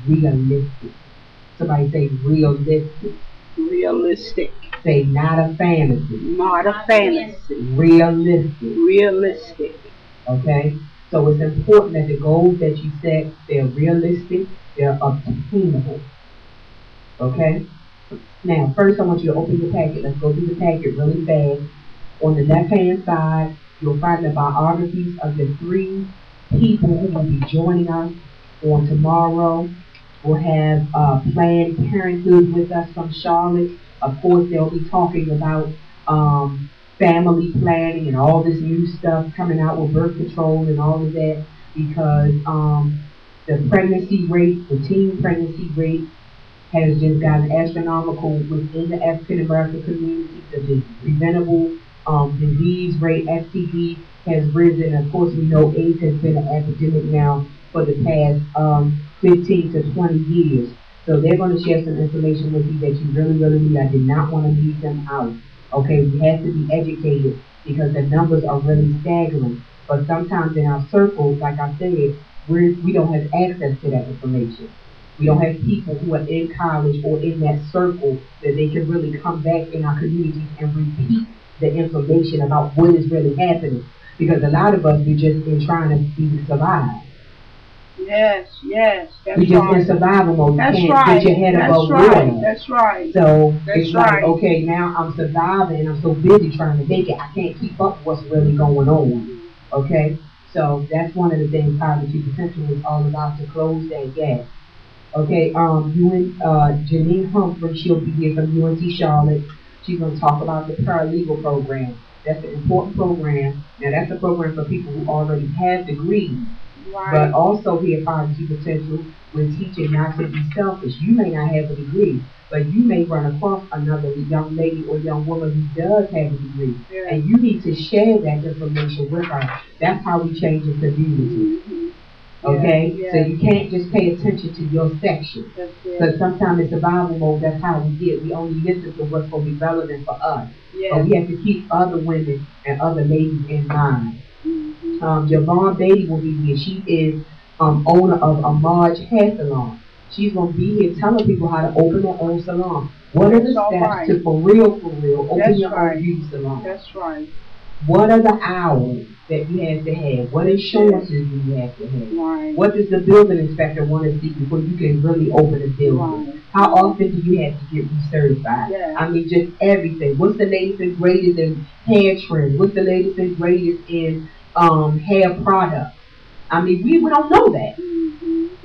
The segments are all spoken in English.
realistic. Somebody say realistic. Realistic. Say not a fantasy. Not a fantasy. Realistic. Realistic. Okay? So it's important that the goals that you set, they're realistic, they're obtainable. Okay? Now, first I want you to open your packet. Let's go through the packet really fast. On the left-hand side, you'll find the biographies of the 3 people who will be joining us on tomorrow. We'll have Planned Parenthood with us from Charlotte. Of course, they'll be talking about family planning and all this new stuff coming out with birth control and all of that, because the pregnancy rate, the teen pregnancy rate, has just gotten astronomical within the African American community. The preventable disease rate, STD, has risen. Of course, we know AIDS has been an epidemic now for the past 15 to 20 years. So they're going to share some information with you that you really, really need. I did not want to leave them out. Okay, we have to be educated because the numbers are really staggering. But sometimes in our circles, like I said, we don't have access to that information. We don't have people who are in college or in that circle that they can really come back in our communities and repeat the information about what is really happening. Because a lot of us, we're just in trying to survive. Yes, that's we just in survival mode. You can't right. Get your head above water. That's right. So it's like, okay, now I'm surviving and I'm so busy trying to make it, I can't keep up with what's really going on. Okay? So that's one of the things Poverty Potential is all about, to close that gap. Okay, Janine Humphrey, she'll be here from UNT Charlotte. She's going to talk about the paralegal program. That's an important program. Now, that's a program for people who already have degrees. Right. But also here at Poverty Potential, we're teaching not to be selfish. You may not have a degree, but you may run across another young lady or young woman who does have a degree. Yeah. And you need to share that information with her. That's how we change the community. Okay? Yeah. So you can't just pay attention to your section. Because sometimes in survival mode, that's how we get. We only listen to what's going to be relevant for us. Yeah. But we have to keep other women and other ladies in mind. Javon Beatty will be here. She is owner of a Marge Hair Salon. She's going to be here telling people how to open their own salon. What are the steps to, for real, open your own beauty salon? That's right. What are the hours that you have to have? What insurances do you have to have? Right. What does the building inspector want to see before you can really open a building? Right. How often do you have to get recertified? Yeah. I mean, just everything. What's the latest and greatest in hair trends? What's the latest and greatest in hair products? I mean, we don't know that.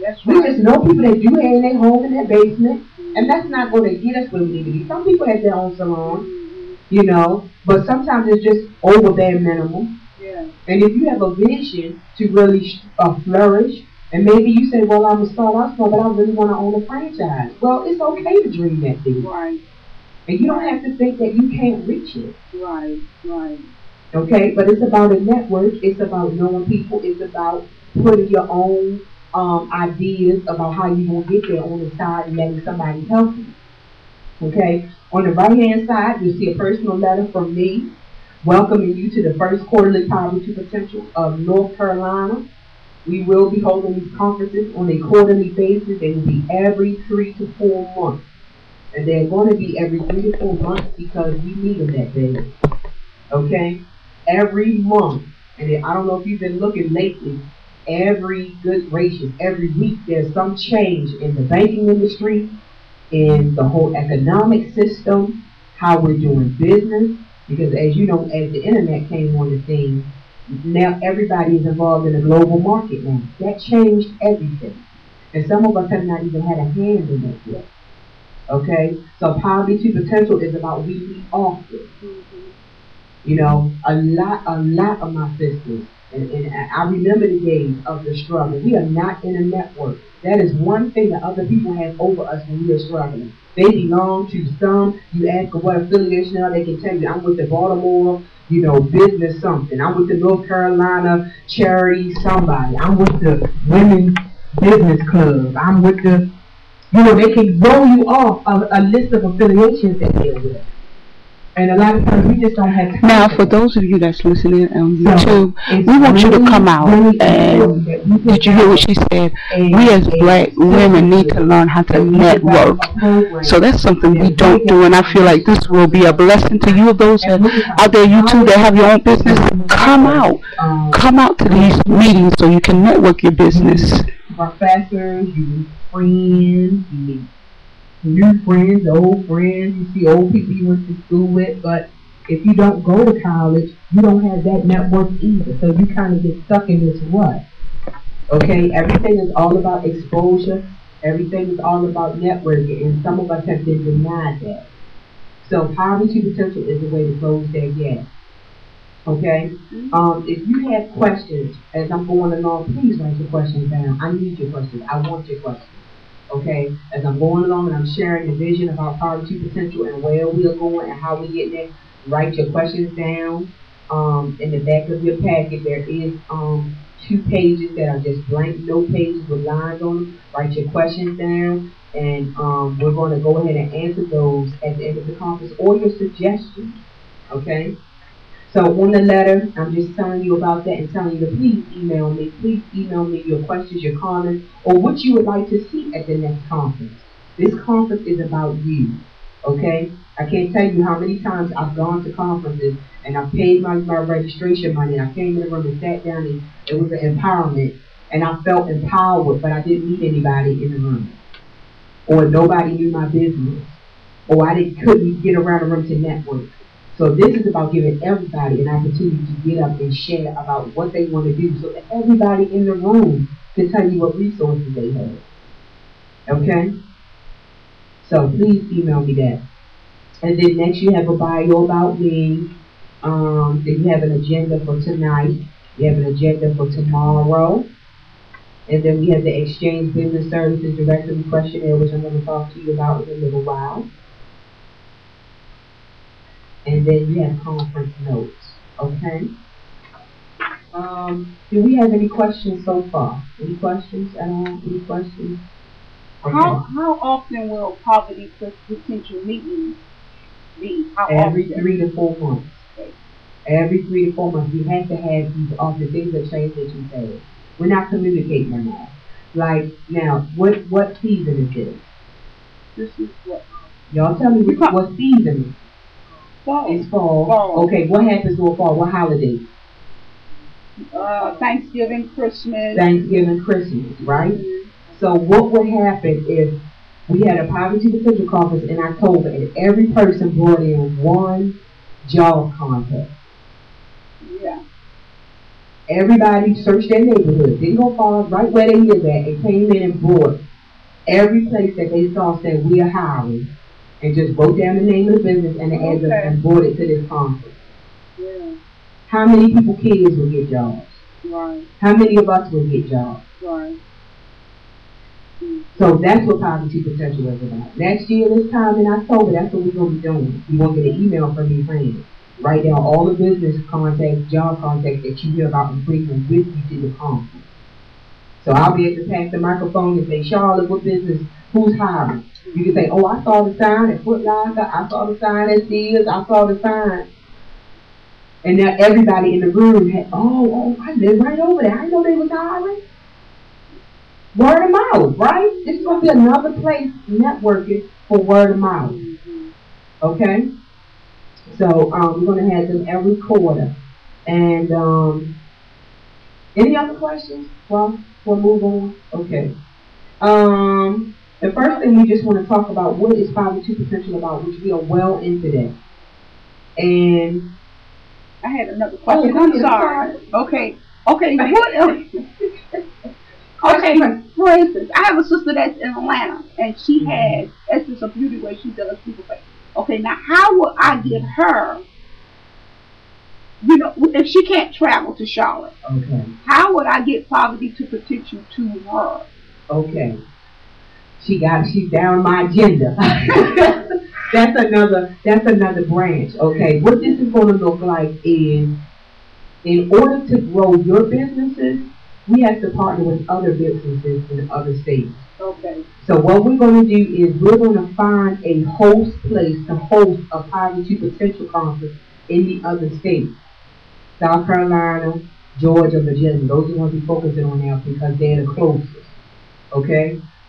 That's right. We just know people that do hair in their home, in their basement, and that's not going to get us where we need to be. Some people have their own salon, you know, but sometimes it's just over bare minimum. Yeah. And if you have a vision to really flourish, and maybe you say, well, I'm going to start out small, but I really want to own a franchise. Well, it's okay to dream that big. Right. And you don't have to think that you can't reach it. Right. Okay, but it's about a network. It's about knowing people. It's about putting your own ideas about how you're going to get there on the side and letting somebody help you. Okay, on the right-hand side, you'll see a personal letter from me welcoming you to the first quarterly Poverty Potential of North Carolina. We will be holding these conferences on a quarterly basis. They will be every 3 to 4 months. And they're going to be every 3 to 4 months because we need them that day. Okay? Every month. And I don't know if you've been looking lately. Every good gracious, every week there's some change in the banking industry, in the whole economic system, how we're doing business. Because as you know, as the internet came on the scene, now everybody is involved in a global market now. That changed everything. And some of us have not even had a hand in that yet. Okay? So Poverty Potential is about we meet often. You know, a lot of my sisters, and I remember the days of the struggle. We are not in a network. That is one thing that other people have over us when we are struggling. They belong to some. You ask them what affiliation are, they can tell you, I'm with the Baltimore, business something. I'm with the North Carolina charity somebody. I'm with the Women's Business Club. I'm with the, they can roll you off a list of affiliations that they're with. And a lot of times we just don't have time. Now, for those of you that's listening on So, YouTube, it's we want you to really, come out. really And important that we did you hear what she said? We as black women need to learn how to network. So that's something we don't do, and I feel like this will be a blessing to you. Those that out there, you too, that have your own business, come out. Come out to these meetings so you can network your business. Professors, you meet friends, you meet new friends, old friends, you see old people you went to school with, but if you don't go to college, you don't have that network either, so you kind of get stuck in this rut. Okay, everything is all about exposure, everything is all about networking, and some of us have been denied that. So poverty potential is a way to close that gap. Okay, if you have questions as I'm going along, please write your questions down. I need your questions. I want your questions. Okay, as I'm going along and I'm sharing the vision about poverty potential and where we are going and how we get there, write your questions down. In the back of your packet, there is 2 pages that are just blank note pages with lines on them. Write your questions down, and we're going to go ahead and answer those at the end of the conference or your suggestions. Okay. So on the letter, I'm just telling you about that and telling you to please email me. Please email me your questions, your comments, or what you would like to see at the next conference. This conference is about you, okay? I can't tell you how many times I've gone to conferences and I've paid my registration money, and I came in the room and sat down, and it was an empowerment, and I felt empowered, but I didn't meet anybody in the room, or nobody knew my business, or couldn't get around the room to network. So this is about giving everybody an opportunity to get up and share about what they want to do, so that everybody in the room can tell you what resources they have. Okay? So please email me that. And then next you have a bio about me. Then you have an agenda for tonight. You have an agenda for tomorrow. And then we have the Exchange Business Services Directory Questionnaire, which I'm going to talk to you about in a little while. And then you have conference notes, okay? Do we have any questions so far? Any questions at all? Any questions? Okay. How often will poverty potential meetings be? Every 3 to 4 months. Okay. Every 3 to 4 months. We have to have these often things that change that you said. We're not communicating anymore. Like now, what season is this? This is what? Y'all tell me what season is. Fall. It's fall. Fall. Okay, what happens during fall? What holidays? Thanksgiving, Christmas. Thanksgiving, Christmas, right? Mm-hmm. So what would happen if we had a poverty potential conference in October and every person brought in one job contest? Yeah. Everybody searched their neighborhood, didn't go far, right where they live at, and came in and brought every place that they saw said we are hiring, and just wrote down the name of the business and the address and brought it to this conference. Yeah. How many people, kids, will get jobs? Right. How many of us will get jobs? Right. So that's what poverty potential is about. Next year, this time in October, that's what we're going to be doing. You're going to get an email from me saying, write down all the business contacts, job contacts that you hear about and bring them with you to the conference. So I'll be able to pass the microphone and say, Charlotte, what business, who's hiring? You can say, oh, I saw the sign at Foot Locker, I saw the sign at Sears, I saw the sign. And now everybody in the room had, oh, I live right over there. I know they was hiring. Word of mouth, right? This is going to be another place networking for word of mouth. Okay? So we're going to have them every quarter. And any other questions? Well, we'll move on. Okay. The first thing we just want to talk about, what is poverty potential about, which we are well into that. And I had another question. I'm sorry. Okay. What else? Okay, for instance, I have a sister that's in Atlanta, and she has Essence of Beauty where she does people face. Okay, now how will I get her, if she can't travel to Charlotte? Okay. How would I get poverty to potential to her? Okay. She's down my agenda. That's another branch. Okay, what this is going to look like is, in order to grow your businesses, we have to partner with other businesses in other states. Okay. So what we're going to do is we're going to find a host place to host a Poverty Potential Conference in the other states. South Carolina, Georgia, Virginia. Those are the ones we're focusing on now because they're the closest. Okay?